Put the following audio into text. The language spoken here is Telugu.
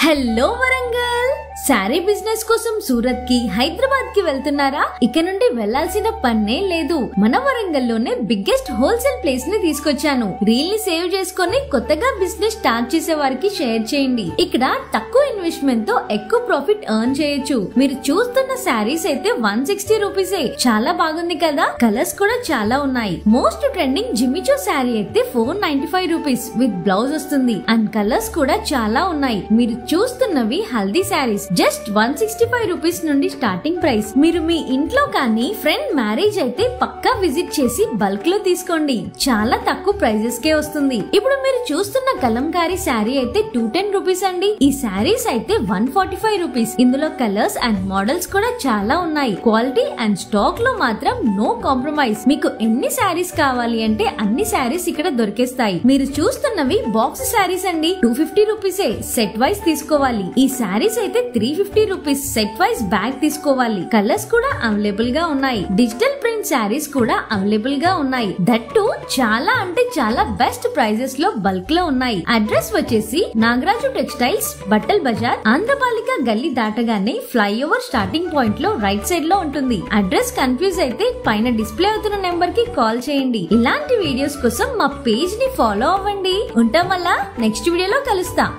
హలో వరంగల్ సారీ బిజినెస్ కోసం సూరత్ కి హైదరాబాద్ కి వెళ్తున్నారా? ఇక నుండి వెళ్లాల్సిన పన్నే లేదు. మన వరంగల్ లోనే బిగ్గెస్ట్ హోల్సేల్ ప్లేస్ ని తీసుకొచ్చాను. రీల్ ని సేవ్ చేసుకొని కొత్తగా బిజినెస్ స్టార్ట్ చేసే వారికి షేర్ చేయండి. ఇక్కడ తక్కువ ఇన్వెస్ట్మెంట్ తో ఎక్కువ ప్రాఫిట్ ఎర్న్ చేయొచ్చు. మీరు చూస్తున్న సారీస్ అయితే 160 రూపీసే. చాలా బాగుంది కదా. కలర్స్ కూడా చాలా ఉన్నాయి. మోస్ట్ ట్రెండింగ్ జిమిచో సారీ అయితే 495 రూపీస్ విత్ బ్లౌజ్ వస్తుంది. అండ్ కలర్స్ కూడా చాలా ఉన్నాయి. మీరు చూస్తున్నవి హల్దీ సారీస్ జస్ట్ 165 రూపీస్ నుండి స్టార్టింగ్ ప్రైస్. మీరు మీ ఇంట్లో కానీ ఫ్రెండ్ మ్యారేజ్ అయితే పక్కా విజిట్ చేసి బల్క్ లో తీసుకోండి. చాలా తక్కువ ప్రైజెస్ కే వస్తుంది. ఇప్పుడు మీరు చూస్తున్న కలంకారీ శారీ అయితే 210 రూపీస్ అండి. ఈ శారీస్ అయితే 145 రూపీస్. ఇందులో కలర్స్ అండ్ మోడల్స్ కూడా చాలా ఉన్నాయి. క్వాలిటీ అండ్ స్టాక్ లో మాత్రం నో కాంప్రమైజ్. మీకు ఎన్ని శారీస్ కావాలి అంటే అన్ని శారీస్ ఇక్కడ దొరికేస్తాయి. మీరు చూస్తున్నవి బాక్స్ శారీస్ అండి. 250 రూపీసే. సెట్ వైజ్ తీసుకోవాలి. ఈ శారీస్ అయితే 350 రూపీస్. సెట్ వైజ్ బ్యాగ్ తీసుకోవాలి. కలర్స్ కూడా అవైలబుల్ గా ఉన్నాయి. డిజిటల్ ప్రింట్ శారీస్ కూడా అవైలబుల్ గా ఉన్నాయి. దట్టు చాలా అంటే చాలా బెస్ట్ ప్రైజెస్ లో బల్క్ లో ఉన్నాయి. అడ్రస్ వచ్చేసి నాగరాజు టెక్స్టైల్స్, బట్టల్ బజార్, ఆంధ్రపాలిక గల్లీ దాటగానే ఫ్లైఓవర్ స్టార్టింగ్ పాయింట్ లో రైట్ సైడ్ లో ఉంటుంది. అడ్రస్ కన్ఫ్యూజ్ అయితే పైన డిస్ప్లే అవుతున్న నెంబర్ కి కాల్ చేయండి. ఇలాంటి వీడియోస్ కోసం మా పేజ్ ని ఫాలో అవ్వండి. ఉంటాం వల్ల నెక్స్ట్ వీడియోలో కలుస్తాం.